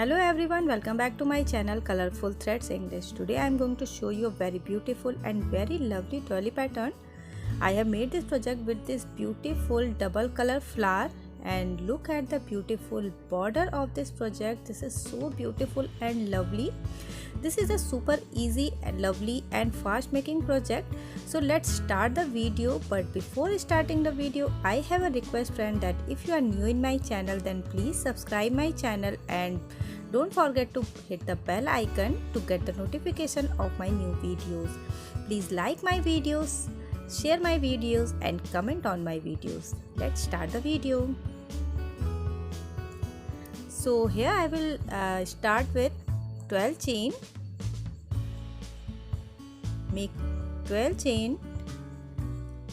Hello everyone, welcome back to my channel Colorful Threads English. Today I am going to show you a very beautiful and very lovely doily pattern. I have made this project with this beautiful double color flower, and look at the beautiful border of this project. This is so beautiful and lovely. This is a super easy and lovely and fast making project. So let's start the video. But before starting the video, I have a request, friend, that if you are new in my channel, then please subscribe my channel and don't forget to hit the bell icon to get the notification of my new videos. Please like my videos, share my videos and comment on my videos. Let's start the video. So here I will start with 12 chain. Make 12 chain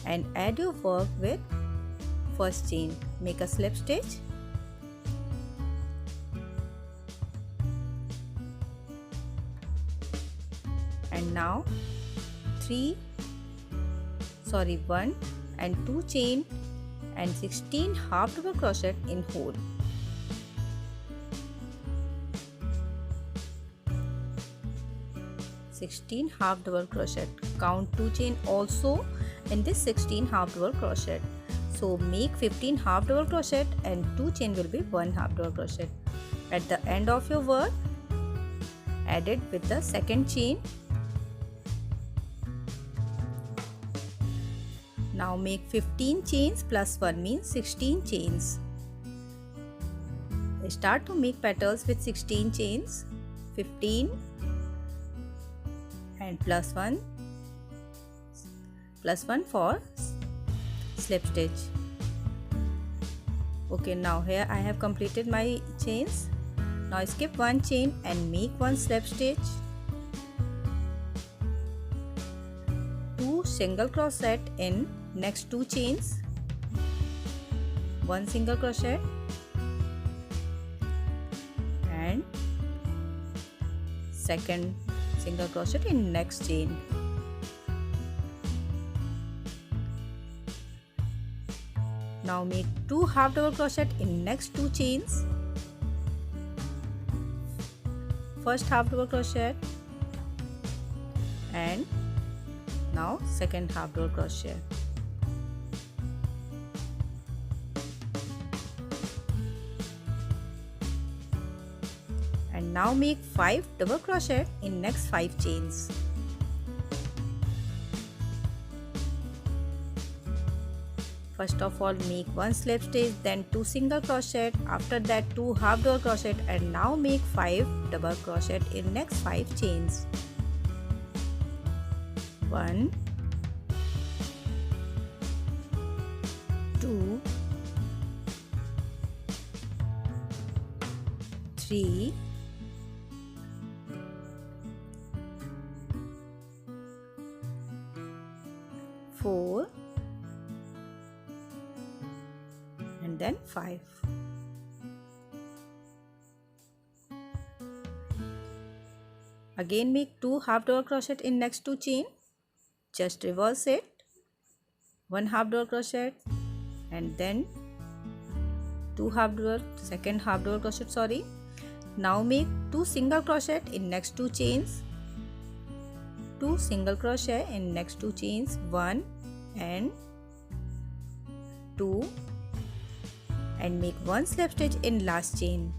and add your work with first chain. Make a slip stitch. And now 1 and 2 chain and 16 half double crochet in hole. Half double crochet. Count 2 chain also in this 16 half double crochet. So make 15 half double crochet and 2 chain will be 1 half double crochet. At the end of your work, add it with the second chain. Now make 15 chains plus 1 means 16 chains. Start to make petals with 16 chains. 15 and plus 1 for slip stitch. Okay, now here I have completed my chains. Now skip 1 chain and make 1 slip stitch. 2 single crochet in next 2 chains. 1 single crochet and second single crochet in next chain. Now make 2 half double crochet in next 2 chains. First half double crochet and now second half double crochet. And now make 5 double crochet in next 5 chains. First of all, make 1 slip stitch, then 2 single crochet, after that 2 half double crochet, and now make 5 double crochet in next 5 chains. 1, 2, 3, 4 and then 5. Again make 2 half double crochet in next 2 chain. Just reverse it. 1 half double crochet and then 2 second half double crochet, sorry. Now make 2 single crochet in next 2 chains. 2 single crochet in next 2 chains, 1 and 2, and make 1 slip stitch in last chain.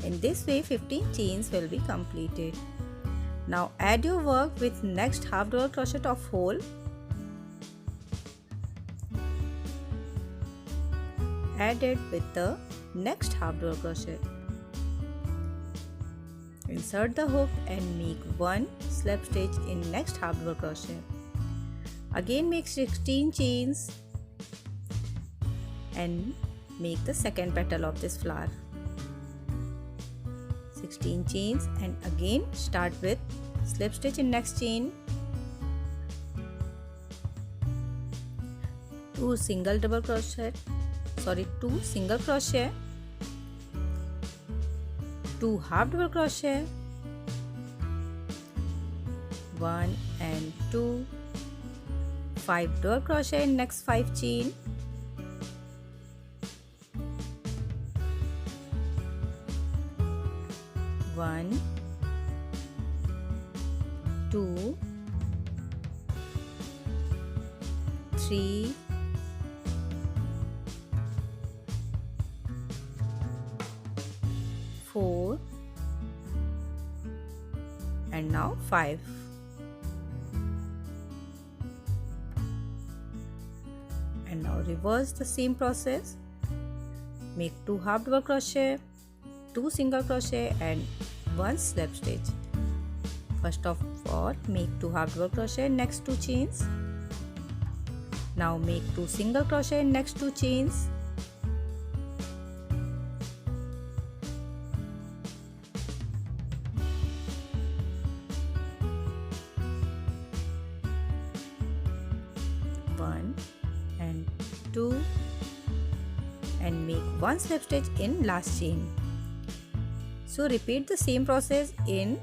In this way 15 chains will be completed. Now add your work with next half double crochet of hole. Add it with the next half double crochet. Insert the hook and make 1 slip stitch in next half double crochet. Again make 16 chains and make the second petal of this flower. 16 chains and again start with slip stitch in next chain. 2 single crochet, 2 half double crochet, 1 and 2, 5 double crochet in next 5 chain, 1 2 3 4 and now 5. And now reverse the same process. Make 2 half double crochet, 2 single crochet and 1 slip stitch. First of all, make 2 half double crochet in next 2 chains. Now make 2 single crochet in next 2 chains. One and 2 and make 1 slip stitch in last chain. So repeat the same process in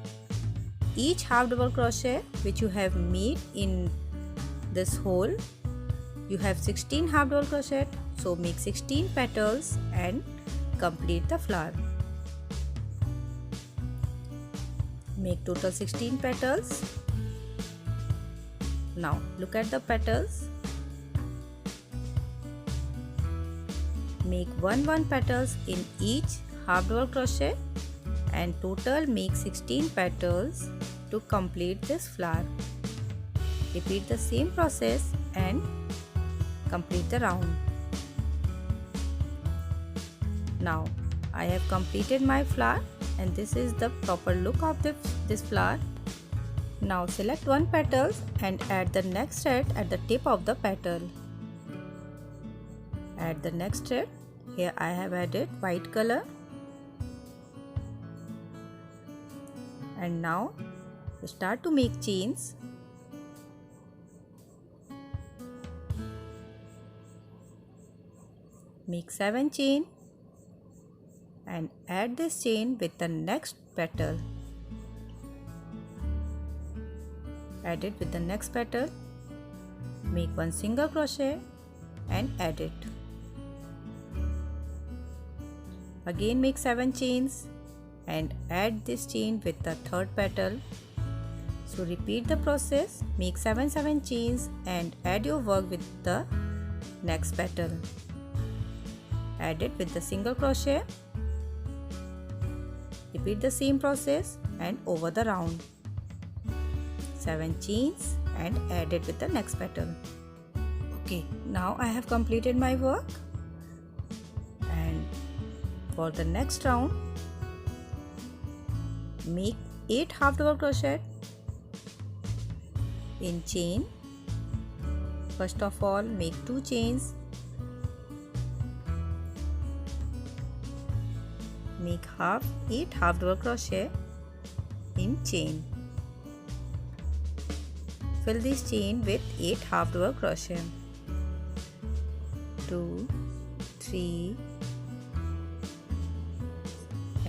each half double crochet which you have made in this hole. You have 16 half double crochet, so make 16 petals and complete the flower. Make total 16 petals. Now look at the petals. Make 1 petals in each half double crochet and total make 16 petals to complete this flower. Repeat the same process and complete the round. Now I have completed my flower and this is the proper look of this flower. Now select 1 petal and add the next thread at the tip of the petal. Add the next thread. Here I have added white color. And now start to make chains. Make 7 chain and add this chain with the next petal. Add it with the next petal. Make 1 single crochet and add it. Again make 7 chains and add this chain with the third petal. So repeat the process, make 7 chains and add your work with the next petal. Add it with the single crochet. Repeat the same process and over the round. 7 chains and add it with the next petal. Okay, now I have completed my work. And for the next round, make 8 half double crochet in chain. First of all, make 2 chains. Make 8 half double crochet in chain. Fill this chain with 8 half double crochet. 2, 3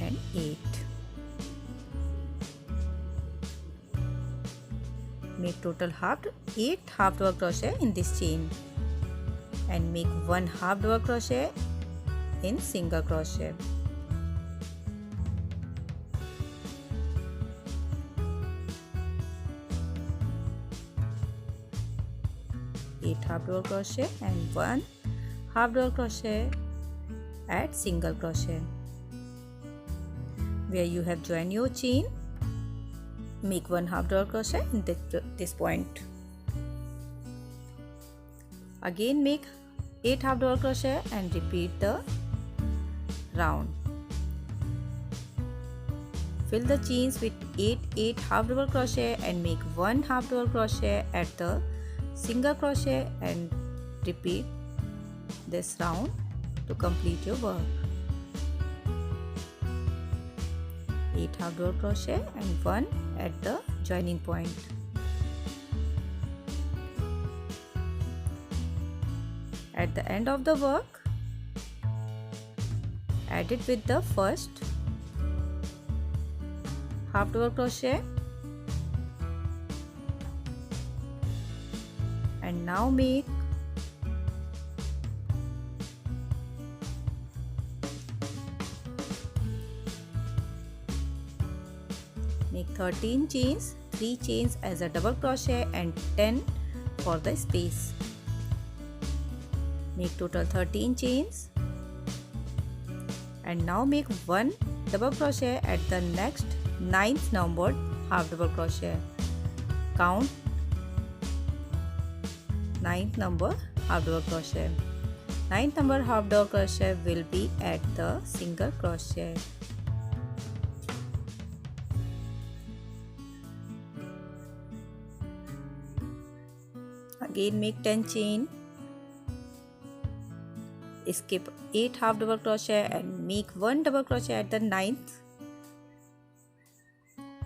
and 8. Make total 8 half double crochet in this chain and make 1 half double crochet in single crochet. Half double crochet and 1 half double crochet at single crochet. Where you have joined your chain, make 1 half double crochet in this point. Again make 8 half double crochet and repeat the round. Fill the chains with 8 half double crochet and make 1 half double crochet at the single crochet and repeat this round to complete your work. 8 half double crochet and 1 at the joining point. At the end of the work, add it with the first half double crochet and now make 13 chains, 3 chains as a double crochet and 10 for the space. Make total 13 chains and now make 1 double crochet at the next 9th numbered half double crochet. Count 9th number half double crochet. 9th number half double crochet will be at the single crochet. Again make 10 chain. Skip 8 half double crochet and make 1 double crochet at the 9th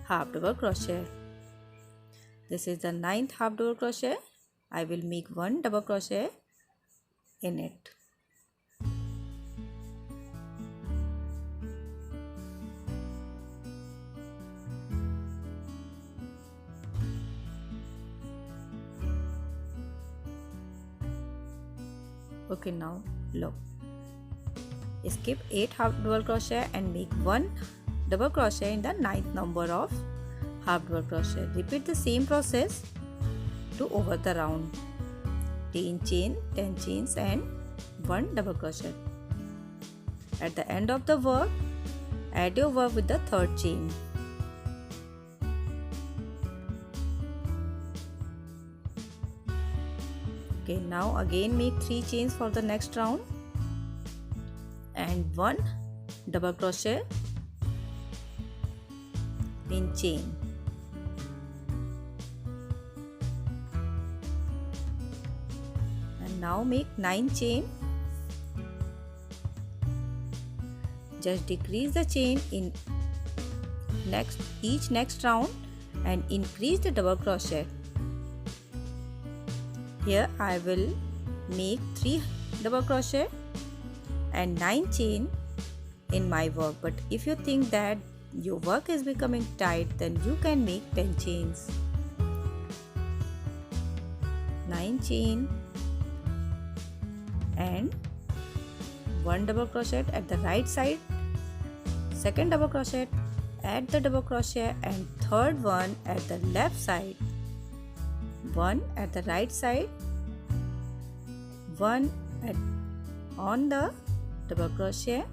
half double crochet. This is the 9th half double crochet. I will make 1 double crochet in it. Okay, now look. Skip 8 half double crochet and make 1 double crochet in the 9th number of half double crochet. Repeat the same process to over the round. 10 chain, 10 chains and 1 double crochet. At the end of the work, add your work with the 3rd chain. Okay, now again make 3 chains for the next round and 1 double crochet in chain. And now make 9 chain. Just decrease the chain in each next round and increase the double crochet. Here I will make 3 double crochet and 9 chain in my work, but if you think that your work is becoming tight, then you can make 10 chains. 9 chain and 1 double crochet at the right side, 2nd double crochet at the double crochet and 3rd one at the left side. 1 at the right side, 1 on the double crochet,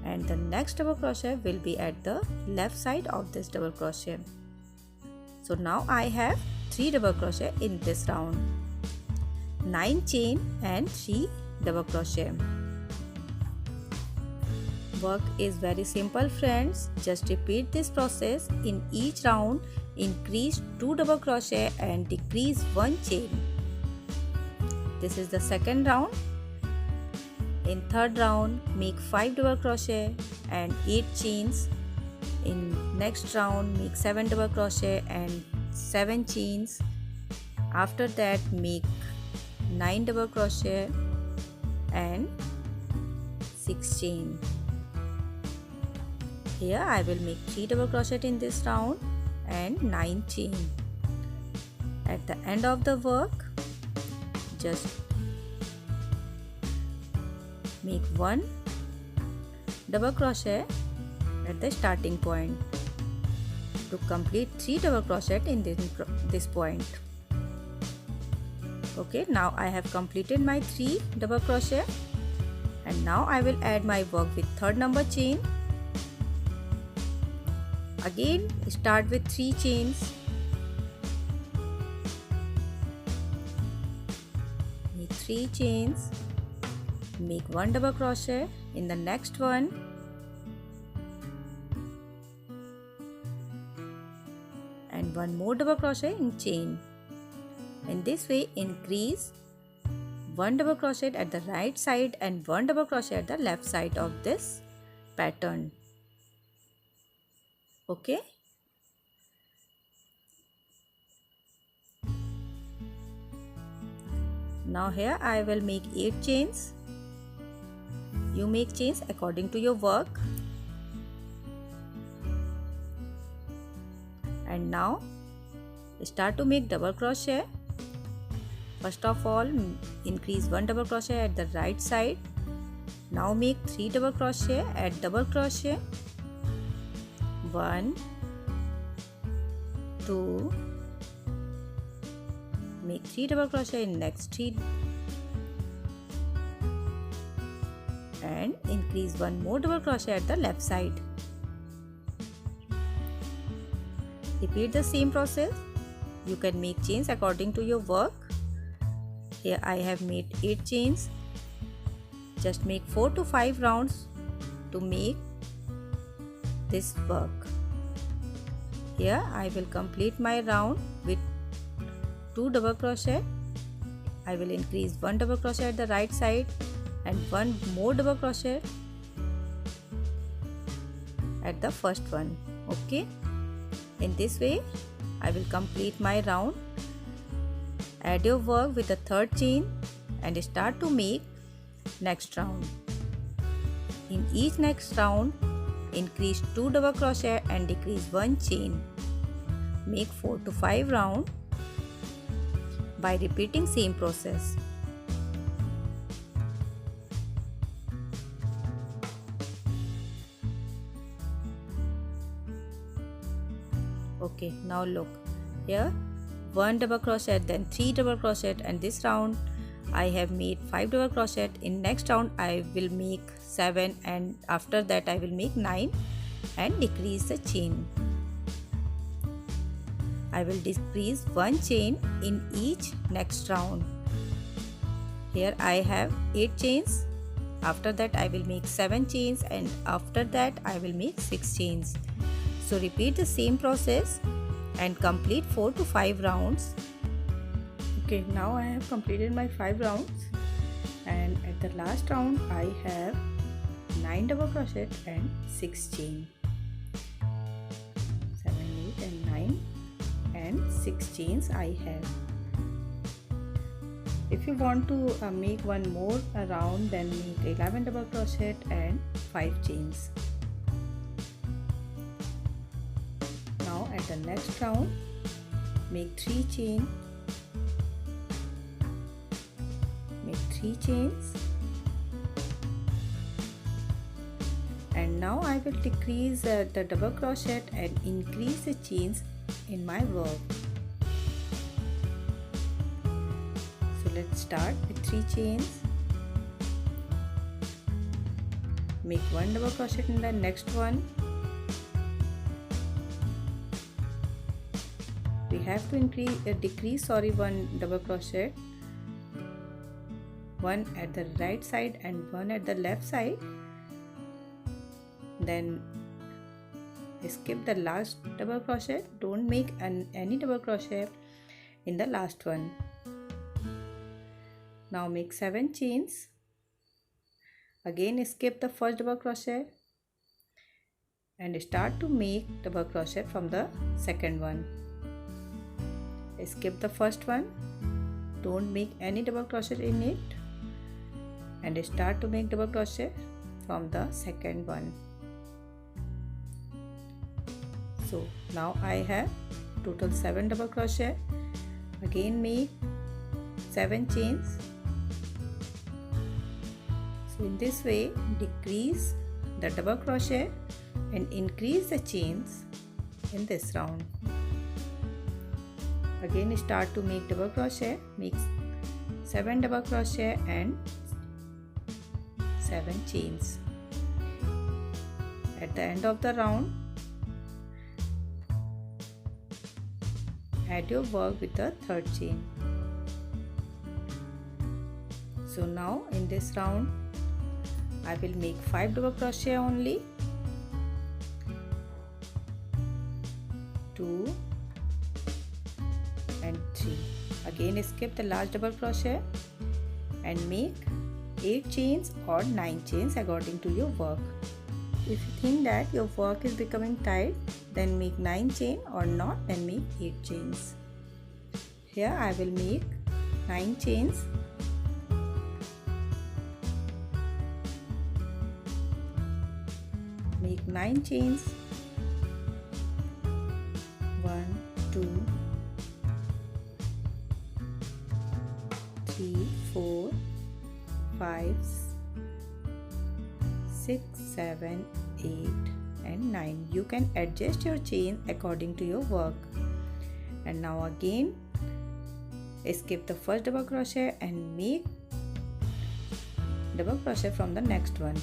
and the next double crochet will be at the left side of this double crochet. So now I have 3 double crochet in this round. 9 chain and 3 double crochet. Work is very simple, friends. Just repeat this process in each round. Increase 2 double crochet and decrease 1 chain. This is the 2nd round. In 3rd round, make 5 double crochet and 8 chains. In next round, make 7 double crochet and 7 chains. After that, make 9 double crochet and 6 chain. Here I will make 3 double crochet in this round and 9 chain. At the end of the work, just make 1 double crochet at the starting point to complete 3 double crochet in this point. Okay, now I have completed my 3 double crochet and now I will add my work with 3rd number chain. Again, start with 3 chains. Make 3 chains. Make 1 double crochet in the next one. And 1 more double crochet in chain. In this way, increase 1 double crochet at the right side and 1 double crochet at the left side of this pattern. Okay. Now here I will make 8 chains. You make chains according to your work. And now start to make double crochet. First of all, increase 1 double crochet at the right side. Now make 3 double crochet at double crochet. 1, 2, make 3 double crochet in next 3 and increase one more double crochet at the left side. Repeat the same process. You can make chains according to your work. Here I have made 8 chains. Just make 4 to 5 rounds to make this work. Here I will complete my round with 2 double crochet. I will increase 1 double crochet at the right side and 1 more double crochet at the first one. Okay, in this way I will complete my round. Add your work with the third chain and start to make next round. In each next round, increase 2 double crochet and decrease 1 chain. Make 4 to 5 rounds by repeating same process. Okay, now look here, 1 double crochet, then 3 double crochet, and this round I have made 5 double crochet. In next round I will make 7 and after that I will make 9 and decrease the chain. I will decrease 1 chain in each next round. Here I have 8 chains. After that I will make 7 chains and after that I will make 6 chains. So repeat the same process and complete 4 to 5 rounds. Okay, now I have completed my 5 rounds and at the last round I have 9 double crochet and 6 chain. 7, 8 and 9 and 6 chains I have. If you want to make one more round, then make 11 double crochet and 5 chains. Now at the next round, make 3 chain, make 3 chains, and now I will decrease the double crochet and increase the chains in my work. So let's start with 3 chains. Make 1 double crochet in the next one. We have to decrease 1 double crochet, 1 at the right side and 1 at the left side. Then skip the last double crochet. Don't make any double crochet in the last one. Now make 7 chains. Again skip the first double crochet and start to make double crochet from the second one. Skip the first one, don't make any double crochet in it, and start to make double crochet from the second one. So now I have total 7 double crochet. Again make 7 chains. So in this way, decrease the double crochet and increase the chains in this round. Again start to make double crochet, make 7 double crochet and 7 chains. At the end of the round, add your work with the third chain. So now in this round I will make 5 double crochet only. 2 and 3. Again skip the last double crochet and make 8 chains or 9 chains according to your work. If you think that your work is becoming tight, then make 9 chain, or not, then make 8 chains. Here I will make 9 chains. Make 9 chains. 1, 2, 3, 4, 5, 6, 7, 8 and 9. You can adjust your chain according to your work. And now again skip the first double crochet and make double crochet from the next one.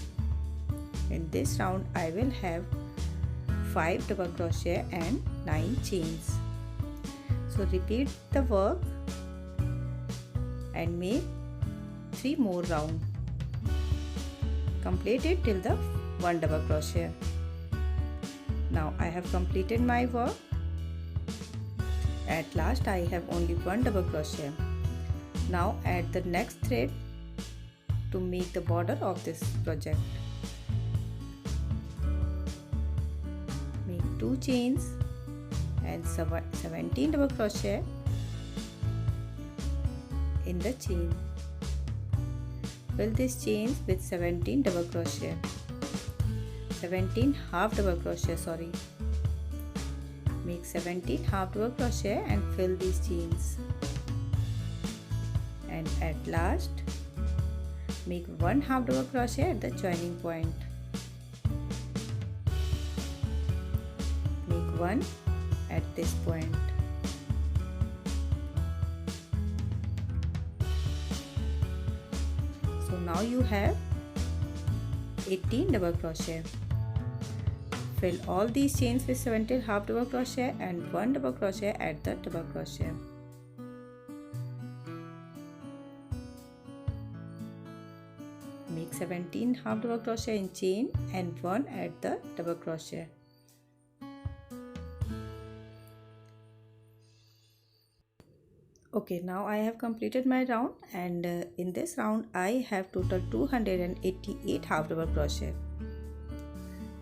In this round I will have 5 double crochet and 9 chains. So repeat the work and make 3 more rounds. Complete it till the 1 double crochet. Now I have completed my work. At last I have only 1 double crochet. Now add the next thread to make the border of this project. Make 2 chains and 17 double crochet in the chain. Fill these chains with 17 double crochet. 17 half double crochet, sorry. Make 17 half double crochet and fill these chains. And at last make 1 half double crochet at the joining point. Make 1 at this point. So now you have 18 double crochet. Fill all these chains with 17 half double crochet and 1 double crochet at the double crochet. Make 17 half double crochet in chain and 1 at the double crochet. Okay, now I have completed my round, and in this round I have total 288 half double crochet.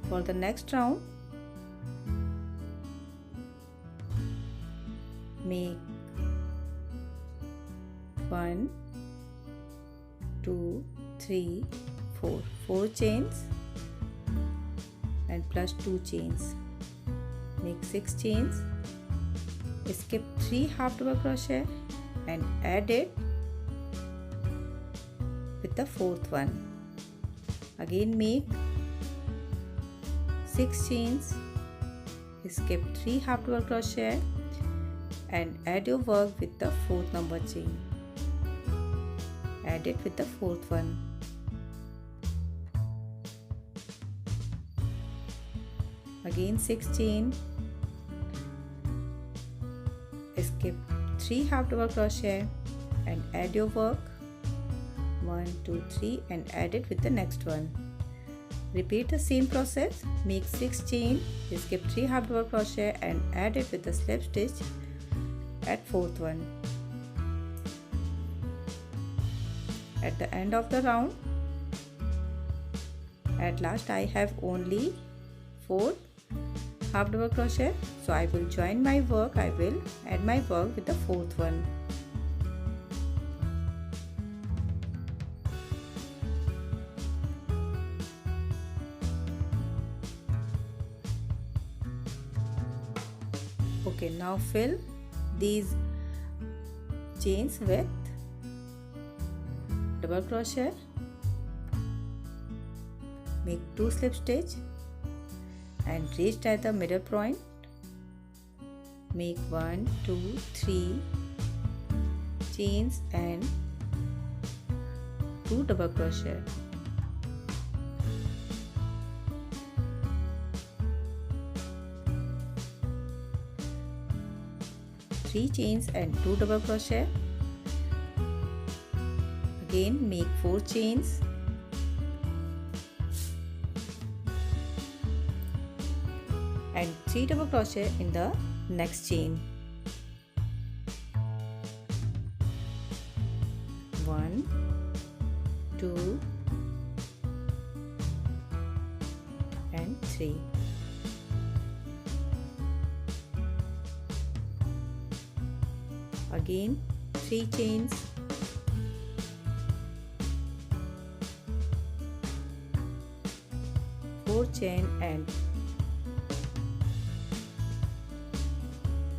For the next round, make 1, 2, 3, 4 chains and plus 2 chains. Make 6 chains. Skip 3 half double crochet and add it with the 4th one. Again make 6 chains, skip 3 half double crochet and add your work with the 4th number chain. Add it with the 4th one. Again 6 chain, skip 3 half double crochet and add your work 1, 2, 3 and add it with the next one. Repeat the same process. Make 6 chain, skip 3 half double crochet and add it with the slip stitch at 4th one. At the end of the round, at last I have only 4 half double crochet, so I will join my work. I will add my work with the 4th one. Okay, now fill these chains with double crochet. Make 2 slip stitch and reach at the middle point. Make 1, 2, 3 chains and 2 double crochet. Three chains and 2 double crochet. Again make 4 chains and 3 double crochet in the next chain. 1, 2 and 3. Again 3 chains, four chain and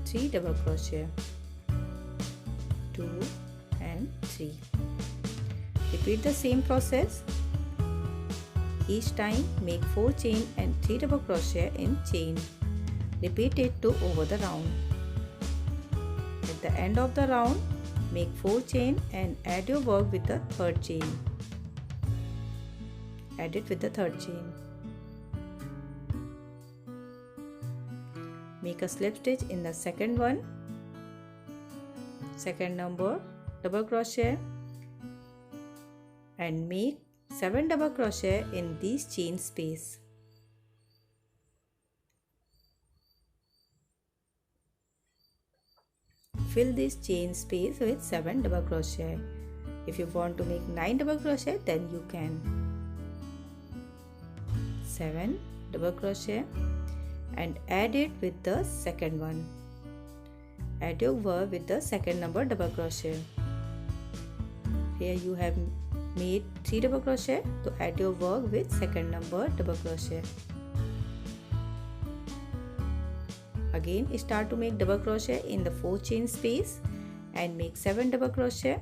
3 double crochet, 2 and 3. Repeat the same process. Each time make 4 chain and 3 double crochet in chain. Repeat it to over the round. the end of the round, make 4 chain and add your work with the third chain. Add it with the third chain. Make a slip stitch in the second one, second number double crochet, and make 7 double crochet in this chain space. Fill this chain space with 7 double crochet. If you want to make 9 double crochet, then you can. 7 double crochet and add it with the second one. Add your work with the second number double crochet. Here you have made 3 double crochet, to add your work with second number double crochet. Again start to make double crochet in the 4 chain space and make 7 double crochet.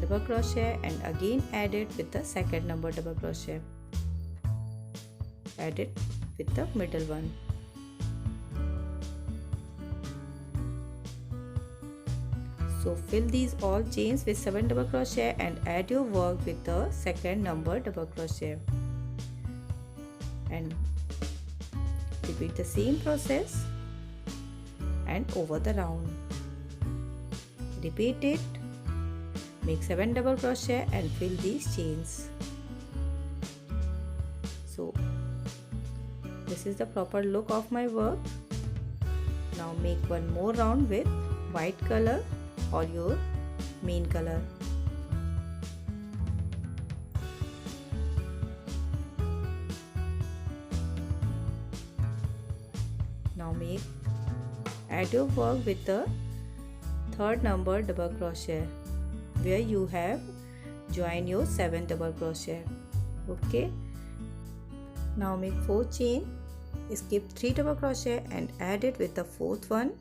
Double crochet and again add it with the second number double crochet. Add it with the middle one. So fill these all chains with 7 double crochet and add your work with the second number double crochet. And repeat the same process and over the round. Repeat it. Make 7 double crochet and fill these chains. So this is the proper look of my work. Now make one more round with white color or your main color. Now add your work with the third number double crochet, where you have joined your 7 double crochet. Okay, now make 4 chain, skip 3 double crochet and add it with the fourth one.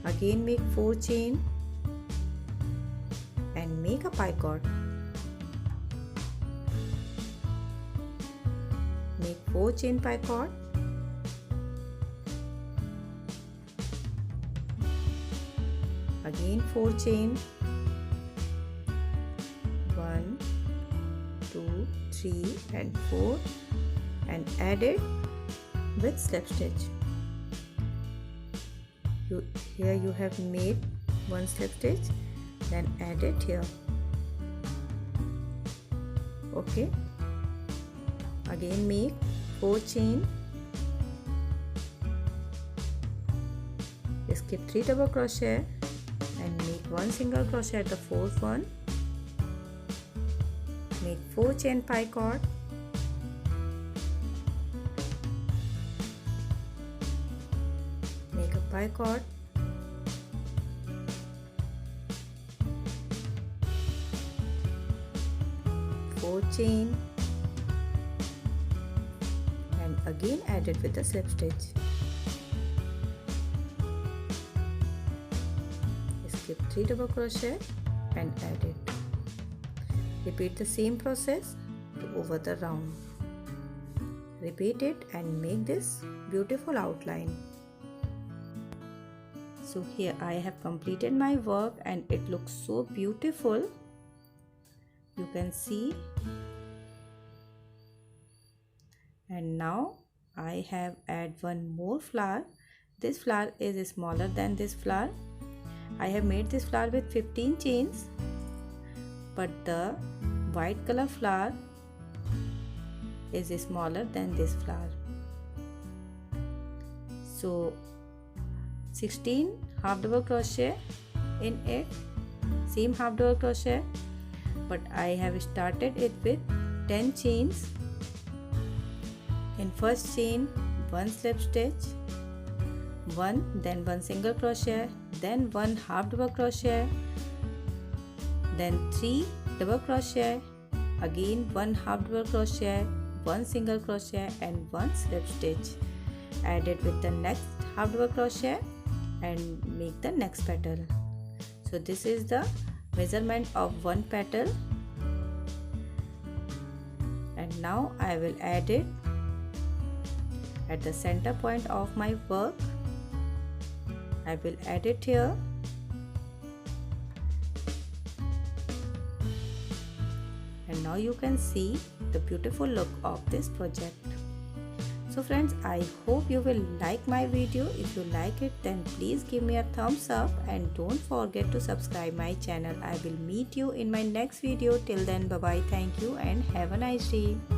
Again make 4 chain and make a picot. Make 4 chain picot. Again 4 chain, 1, 2, 3 and 4, and add it with slip stitch. Here you have made 1 slip stitch, then add it here. Okay, again make 4 chain, skip 3 double crochet and make 1 single crochet at the fourth one. Make 4 chain picot. Make a picot. Four chain and again add it with the slip stitch. Skip 3 double crochet and add it. Repeat the same process over the round. Repeat it and make this beautiful outline. So here I have completed my work and it looks so beautiful. You can see. And now I have add one more flower. This flower is smaller than this flower. I have made this flower with 15 chains, but the white color flower is smaller than this flower. So 16 half double crochet in it, same half double crochet, but I have started it with 10 chains. In first chain 1 slip stitch, 1, then 1 single crochet, then 1 half double crochet, then 3 double crochet, again 1 half double crochet, 1 single crochet and 1 slip stitch. Add it with the next half double crochet and make the next petal. So this is the measurement of one petal now I will add it at the center point of my work. I will add it here. And now you can see the beautiful look of this project. So friends, I hope you will like my video. If you like it, then please give me a thumbs up and don't forget to subscribe my channel. I will meet you in my next video. Till then, bye bye, thank you and have a nice day.